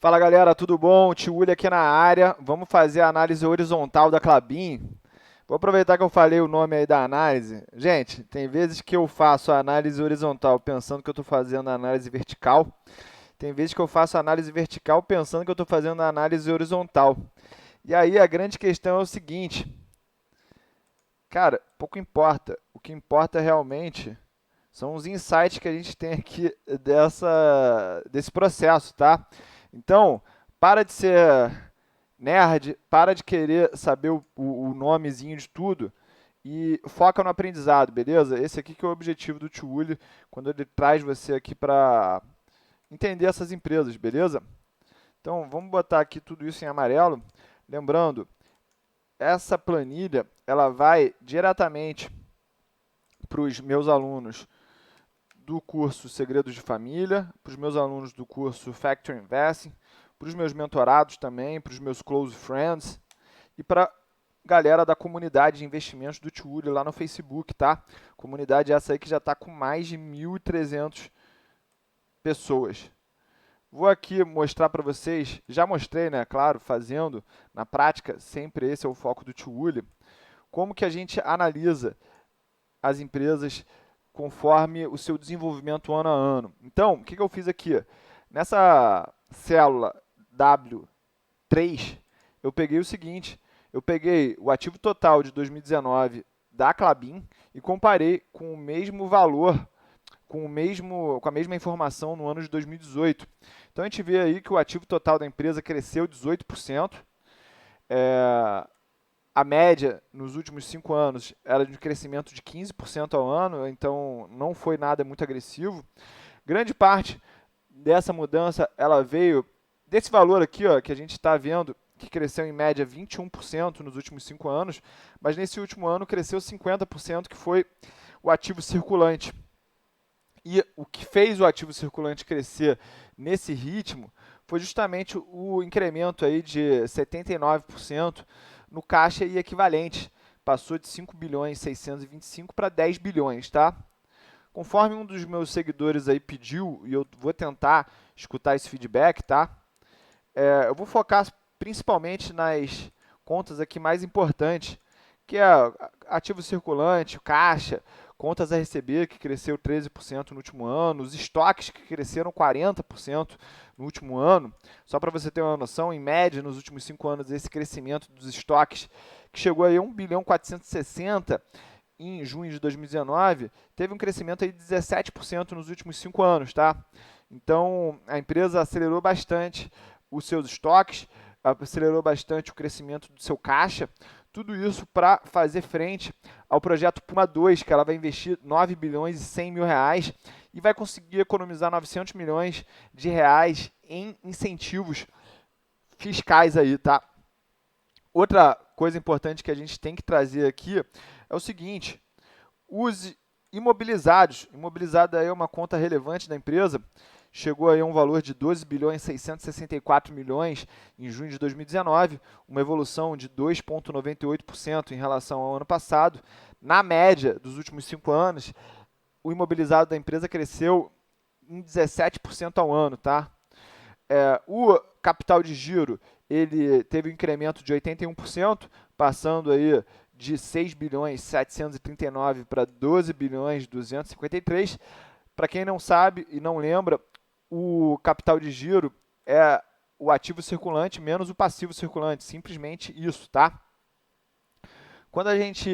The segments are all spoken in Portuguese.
Fala galera, tudo bom? Tio Uli aqui na área. Vamos fazer a análise horizontal da Klabin. Vou aproveitar que eu falei o nome aí da análise. Gente, tem vezes que eu faço a análise horizontal pensando que eu estou fazendo a análise vertical. Tem vezes que eu faço a análise vertical pensando que eu estou fazendo a análise horizontal. E aí a grande questão é o seguinte, cara, pouco importa. O que importa realmente são os insights que a gente tem aqui desse processo, tá? Então, para de ser nerd, para de querer saber o nomezinho de tudo e foca no aprendizado, beleza? Esse aqui que é o objetivo do Tio Uli quando ele traz você aqui para entender essas empresas, beleza? Então, vamos botar aqui tudo isso em amarelo. Lembrando, essa planilha ela vai diretamente para os meus alunos do curso Segredos de Família, para os meus alunos do curso Factor Investing, para os meus mentorados também, para os meus close friends e para a galera da comunidade de investimentos do Tio Uli lá no Facebook, tá? Comunidade essa aí que já está com mais de 1.300 pessoas. Vou aqui mostrar para vocês, já mostrei, né, claro, fazendo na prática, sempre esse é o foco do Tio Uli, como que a gente analisa as empresas conforme o seu desenvolvimento ano a ano. Então, o que eu fiz aqui? Nessa célula W3, eu peguei o seguinte, eu peguei o ativo total de 2019 da Klabin e comparei com o mesmo valor, com a mesma informação no ano de 2018. Então a gente vê aí que o ativo total da empresa cresceu 18%, a média nos últimos 5 anos era de um crescimento de 15% ao ano, então não foi nada muito agressivo. Grande parte dessa mudança ela veio desse valor aqui, ó, que a gente está vendo, que cresceu em média 21% nos últimos 5 anos, mas nesse último ano cresceu 50%, que foi o ativo circulante. E o que fez o ativo circulante crescer nesse ritmo foi justamente o incremento aí de 79% no caixa e equivalente. Passou de 5 bilhões 625 para 10 bilhões, tá? Conforme um dos meus seguidores aí pediu, e eu vou tentar escutar esse feedback, tá? Eu vou focar principalmente nas contas aqui mais importantes, que é ativo circulante, caixa, contas a receber, que cresceu 13% no último ano, os estoques que cresceram 40% no último ano. Só para você ter uma noção, em média, nos últimos 5 anos, esse crescimento dos estoques, que chegou aí a 1 bilhão 460 em junho de 2019, teve um crescimento aí de 17% nos últimos 5 anos, tá? Então, a empresa acelerou bastante os seus estoques, acelerou bastante o crescimento do seu caixa, tudo isso para fazer frente ao projeto Puma 2, que ela vai investir 9 bilhões e 100 mil reais e vai conseguir economizar 900 milhões de reais em incentivos fiscais aí, tá? Outra coisa importante que a gente tem que trazer aqui é o seguinte, os imobilizados, imobilizado aí é uma conta relevante da empresa, chegou aí a um valor de 12 bilhões 664 milhões em junho de 2019, uma evolução de 2,98% em relação ao ano passado. Na média dos últimos 5 anos, o imobilizado da empresa cresceu em 17% ao ano, tá? O capital de giro ele teve um incremento de 81%, passando aí de 6 bilhões 739 para 12 bilhões 253. Para quem não sabe e não lembra, o capital de giro é o ativo circulante menos o passivo circulante, simplesmente isso, tá? Quando a gente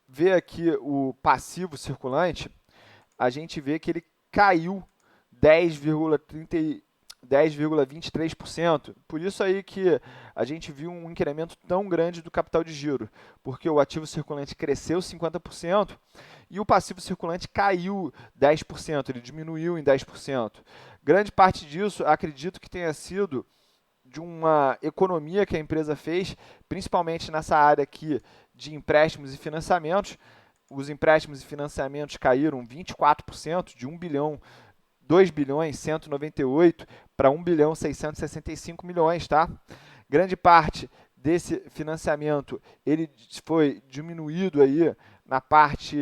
vê aqui o passivo circulante, a gente vê que ele caiu 10,23%. Por isso aí que a gente viu um incremento tão grande do capital de giro, porque o ativo circulante cresceu 50% e o passivo circulante caiu 10%, ele diminuiu em 10%. Grande parte disso, acredito que tenha sido de uma economia que a empresa fez, principalmente nessa área aqui de empréstimos e financiamentos. Os empréstimos e financiamentos caíram 24%, de 1 bilhão 2 bilhões 198 para 1 bilhão 665 milhões, tá? Grande parte desse financiamento ele foi diminuído aí na parte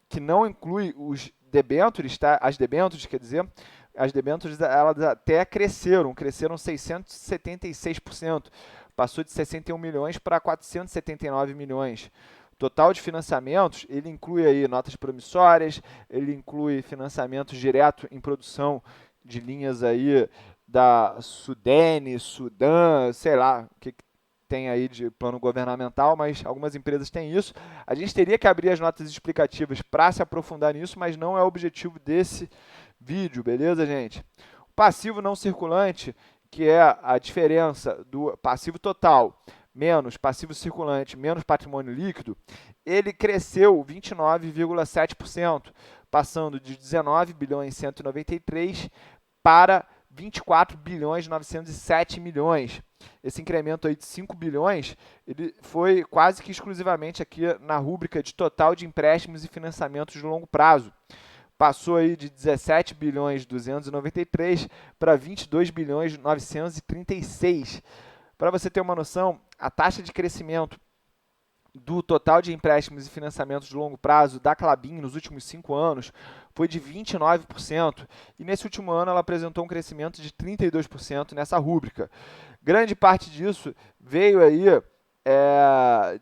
que não inclui os debêntures, tá? As debêntures, quer dizer, as debêntures elas até cresceram 676%, passou de 61 milhões para 479 milhões. O total de financiamentos, ele inclui aí notas promissórias, ele inclui financiamentos direto em produção de linhas aí da Sudene, Sudan, sei lá, o que tem aí de plano governamental, mas algumas empresas têm isso. A gente teria que abrir as notas explicativas para se aprofundar nisso, mas não é o objetivo desse vídeo, beleza, gente? O passivo não circulante, que é a diferença do passivo total menos passivo circulante menos patrimônio líquido, ele cresceu 29,7%, passando de 19 bilhões 193 para 24 bilhões 907 milhões. Esse incremento aí de 5 bilhões, ele foi quase que exclusivamente aqui na rúbrica de total de empréstimos e financiamentos de longo prazo. Passou aí de 17 bilhões 293 para 22 bilhões 936. Para você ter uma noção, a taxa de crescimento do total de empréstimos e financiamentos de longo prazo da Klabin nos últimos 5 anos foi de 29%, e nesse último ano ela apresentou um crescimento de 32% nessa rúbrica. Grande parte disso veio aí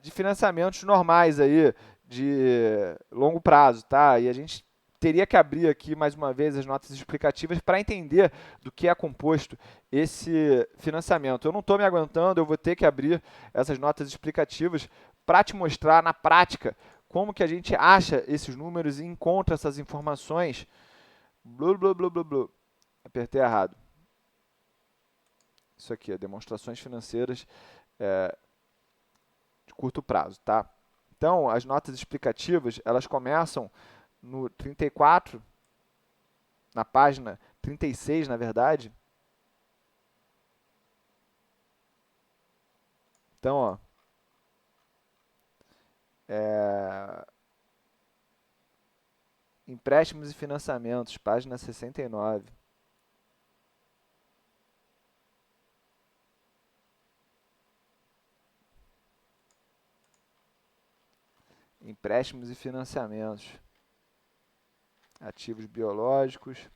de financiamentos normais aí, de longo prazo, tá? E a gente teria que abrir aqui mais uma vez as notas explicativas para entender do que é composto esse financiamento. Eu não estou me aguentando, eu vou ter que abrir essas notas explicativas para te mostrar na prática como que a gente acha esses números e encontra essas informações. Blu, blu, blu, blu, blu. Apertei errado. Isso aqui, demonstrações financeiras de curto prazo, tá? Então, as notas explicativas, elas começam no 34, na página 36, na verdade. Então, ó, empréstimos e financiamentos, página 69. Empréstimos e financiamentos. Ativos biológicos.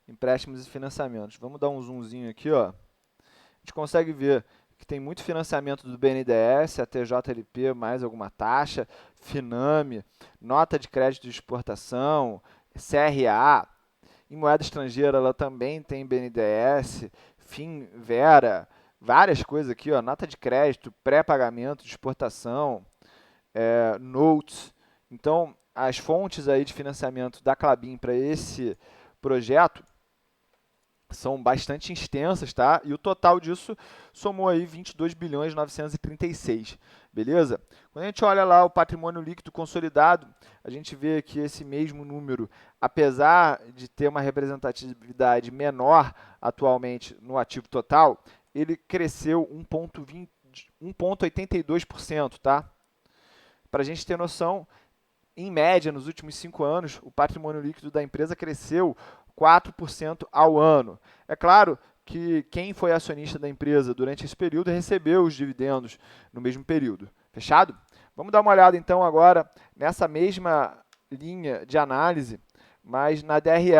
Empréstimos e financiamentos. Vamos dar um zoomzinho aqui, ó. A gente consegue ver que tem muito financiamento do BNDES, a TJLP, mais alguma taxa, Finame, nota de crédito de exportação, CRA. Em moeda estrangeira, ela também tem BNDES, Finvera, várias coisas aqui, ó, nota de crédito, pré-pagamento de exportação, notes. Então, as fontes aí de financiamento da Klabin para esse projeto são bastante extensas, tá? E o total disso somou aí 22 bilhões 936, beleza? Quando a gente olha lá o patrimônio líquido consolidado, a gente vê que esse mesmo número, apesar de ter uma representatividade menor atualmente no ativo total, ele cresceu 1,82%, tá? Para a gente ter noção, em média, nos últimos 5 anos, o patrimônio líquido da empresa cresceu 4% ao ano. É claro que quem foi acionista da empresa durante esse período recebeu os dividendos no mesmo período. Fechado? Vamos dar uma olhada então agora nessa mesma linha de análise, mas na DRE.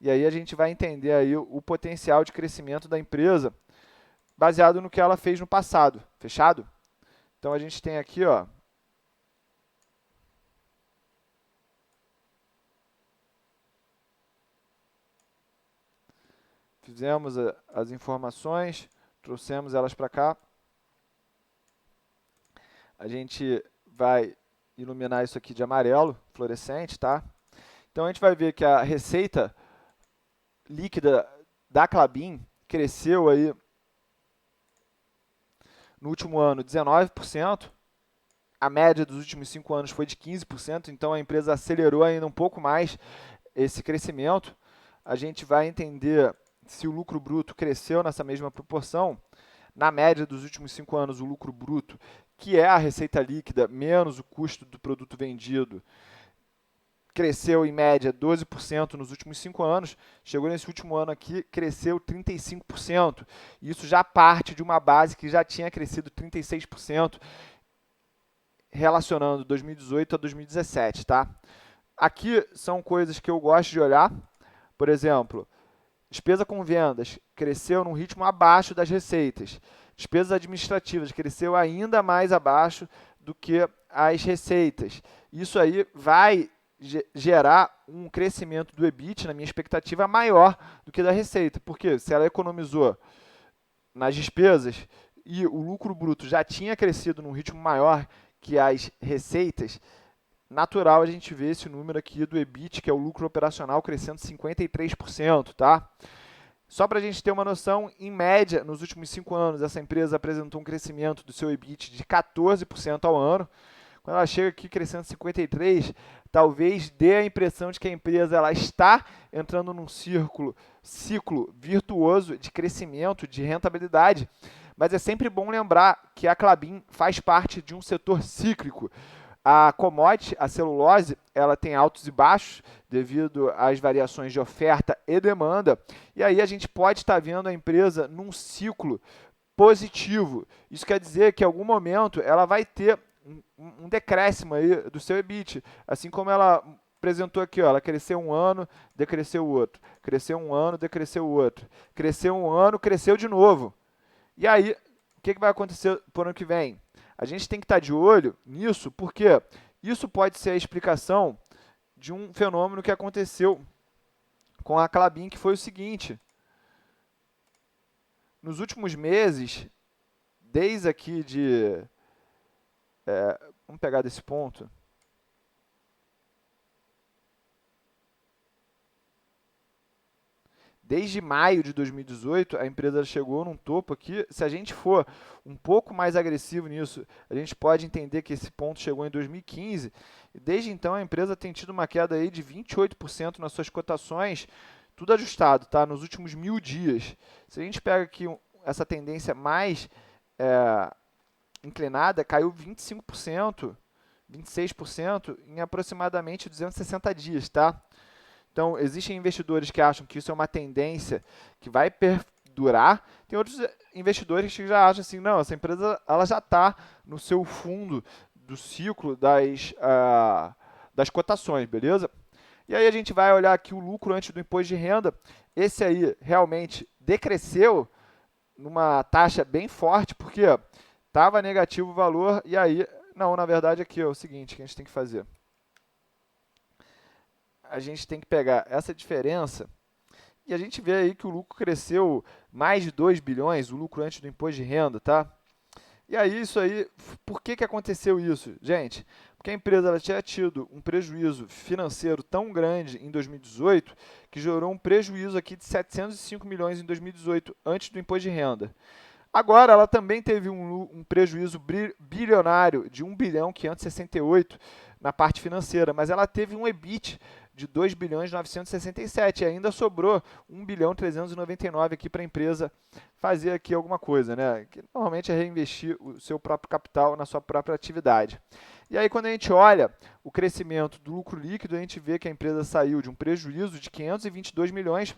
E aí a gente vai entender aí o potencial de crescimento da empresa baseado no que ela fez no passado. Fechado? Então a gente tem aqui, ó, fizemos as informações, trouxemos elas para cá. A gente vai iluminar isso aqui de amarelo, fluorescente, tá? Então a gente vai ver que a receita líquida da Klabin cresceu aí no último ano 19%, a média dos últimos 5 anos foi de 15%, então a empresa acelerou ainda um pouco mais esse crescimento. A gente vai entender se o lucro bruto cresceu nessa mesma proporção. Na média dos últimos 5 anos, o lucro bruto, que é a receita líquida menos o custo do produto vendido, cresceu em média 12% nos últimos 5 anos, chegou nesse último ano aqui, cresceu 35%. Isso já parte de uma base que já tinha crescido 36% relacionando 2018 a 2017, tá? Aqui são coisas que eu gosto de olhar. Por exemplo, despesa com vendas cresceu num ritmo abaixo das receitas. Despesas administrativas cresceu ainda mais abaixo do que as receitas. Isso aí vai gerar um crescimento do EBIT, na minha expectativa, maior do que da receita. Porque se ela economizou nas despesas e o lucro bruto já tinha crescido num ritmo maior que as receitas, natural a gente ver esse número aqui do EBIT, que é o lucro operacional, crescendo 53%, tá? Só para a gente ter uma noção, em média, nos últimos 5 anos, essa empresa apresentou um crescimento do seu EBIT de 14% ao ano. Quando ela chega aqui crescendo 53%, talvez dê a impressão de que a empresa ela está entrando num ciclo virtuoso de crescimento, de rentabilidade. Mas é sempre bom lembrar que a Klabin faz parte de um setor cíclico. A commodity, a celulose, ela tem altos e baixos devido às variações de oferta e demanda. E aí a gente pode estar vendo a empresa num ciclo positivo. Isso quer dizer que em algum momento ela vai ter um decréscimo aí do seu EBIT, assim como ela apresentou aqui, ó, ela cresceu um ano, decresceu o outro, cresceu um ano, decresceu o outro, cresceu um ano, cresceu de novo. E aí, o que vai acontecer para o ano que vem? A gente tem que estar de olho nisso, porque isso pode ser a explicação de um fenômeno que aconteceu com a Klabin, que foi o seguinte: nos últimos meses, desde aqui de... vamos pegar desse ponto. Desde maio de 2018, a empresa chegou num topo aqui. Se a gente for um pouco mais agressivo nisso, a gente pode entender que esse ponto chegou em 2015. E desde então, a empresa tem tido uma queda aí de 28% nas suas cotações, tudo ajustado, tá? Nos últimos 1000 dias. Se a gente pega aqui essa tendência mais inclinada, caiu 25%, 26% em aproximadamente 260 dias, tá? Então, existem investidores que acham que isso é uma tendência que vai perdurar. Tem outros investidores que já acham assim, não, essa empresa ela já está no seu fundo do ciclo das cotações, beleza? E aí a gente vai olhar aqui o lucro antes do imposto de renda. Esse aí realmente decresceu numa taxa bem forte, porque estava negativo o valor, e aí... Não, na verdade aqui é o seguinte que a gente tem que fazer. A gente tem que pegar essa diferença e a gente vê aí que o lucro cresceu mais de 2 bilhões, o lucro antes do imposto de renda, tá? E aí, isso aí, por que aconteceu isso? Gente, porque a empresa ela tinha tido um prejuízo financeiro tão grande em 2018 que gerou um prejuízo aqui de 705 milhões em 2018, antes do imposto de renda. Agora, ela também teve um prejuízo bilionário de 1 bilhão 568 na parte financeira, mas ela teve um EBIT de 2 bilhões 967 e ainda sobrou 1 bilhão 399 aqui para a empresa fazer aqui alguma coisa, né? Que normalmente é reinvestir o seu próprio capital na sua própria atividade. E aí, quando a gente olha o crescimento do lucro líquido, a gente vê que a empresa saiu de um prejuízo de 522 milhões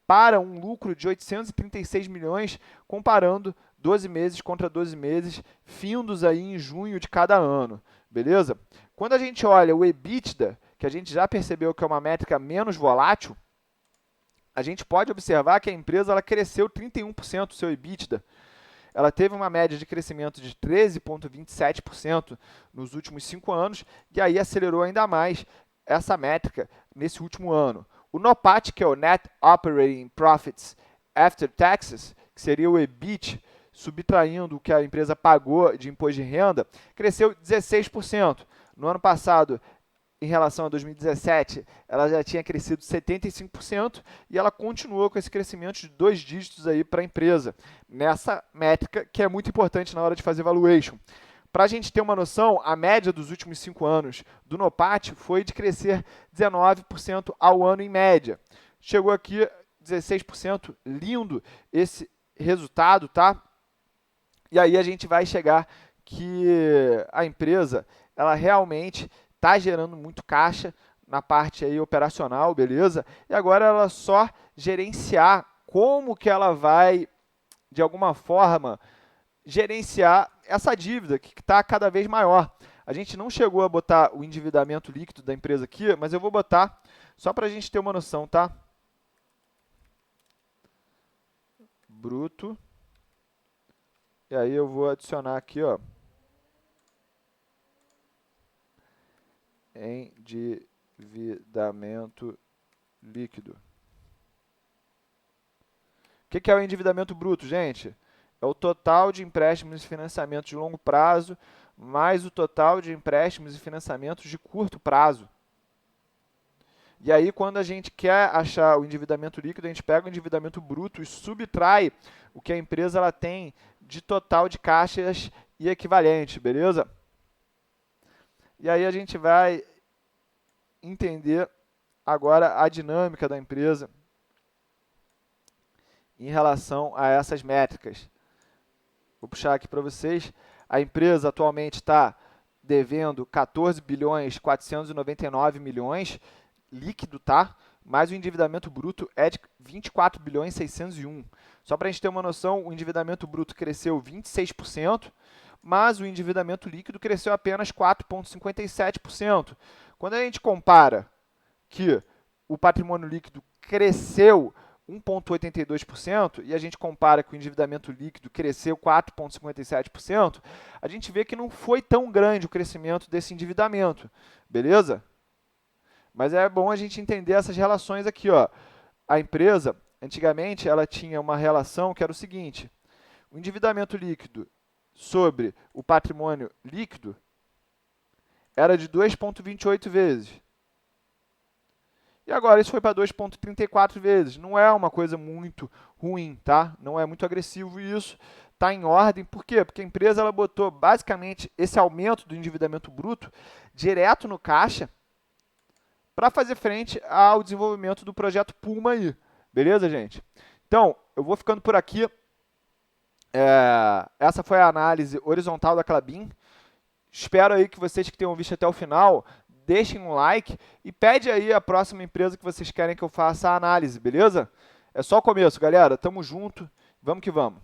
para um lucro de 836 milhões, comparando 12 meses contra 12 meses, findos aí em junho de cada ano, beleza? Quando a gente olha o EBITDA, que a gente já percebeu que é uma métrica menos volátil, a gente pode observar que a empresa ela cresceu 31% o seu EBITDA. Ela teve uma média de crescimento de 13,27% nos últimos 5 anos, e aí acelerou ainda mais essa métrica nesse último ano. O NOPAT, que é o Net Operating Profits After Taxes, que seria o EBIT, subtraindo o que a empresa pagou de imposto de renda, cresceu 16%. No ano passado, em relação a 2017, ela já tinha crescido 75% e ela continuou com esse crescimento de 2 dígitos aí para a empresa, nessa métrica que é muito importante na hora de fazer valuation. Para a gente ter uma noção, a média dos últimos 5 anos do NOPAT foi de crescer 19% ao ano em média. Chegou aqui 16%, lindo esse resultado, tá? E aí a gente vai chegar que a empresa, ela realmente está gerando muito caixa na parte aí operacional, beleza? E agora ela só gerenciar como que ela vai, de alguma forma, gerenciar essa dívida que está cada vez maior. A gente não chegou a botar o endividamento líquido da empresa aqui, mas eu vou botar só para a gente ter uma noção, tá? Bruto. E aí eu vou adicionar aqui, ó, endividamento líquido. O que é o endividamento bruto, gente? É o total de empréstimos e financiamentos de longo prazo mais o total de empréstimos e financiamentos de curto prazo. E aí, quando a gente quer achar o endividamento líquido, a gente pega o endividamento bruto e subtrai o que a empresa ela tem de total de caixas e equivalente, beleza? E aí a gente vai entender agora a dinâmica da empresa em relação a essas métricas. Vou puxar aqui para vocês. A empresa atualmente está devendo 14 bilhões 499 milhões líquido, tá? Mas o endividamento bruto é de 24 bilhões 601. Só para a gente ter uma noção, o endividamento bruto cresceu 26%, mas o endividamento líquido cresceu apenas 4,57%. Quando a gente compara que o patrimônio líquido cresceu 1,82% e a gente compara que o endividamento líquido cresceu 4,57%, a gente vê que não foi tão grande o crescimento desse endividamento, beleza? Mas é bom a gente entender essas relações aqui, ó. A empresa, antigamente, ela tinha uma relação que era o seguinte: o endividamento líquido sobre o patrimônio líquido era de 2,28 vezes. E agora isso foi para 2,34 vezes. Não é uma coisa muito ruim, tá? Não é muito agressivo isso. Está em ordem. Por quê? Porque a empresa ela botou basicamente esse aumento do endividamento bruto direto no caixa para fazer frente ao desenvolvimento do projeto Puma aí. Beleza, gente? Então, eu vou ficando por aqui. Essa foi a análise horizontal da Klabin. Espero aí que vocês que tenham visto até o final deixem um like e pede aí a próxima empresa que vocês querem que eu faça a análise, beleza? É só o começo, galera. Tamo junto. Vamos que vamos.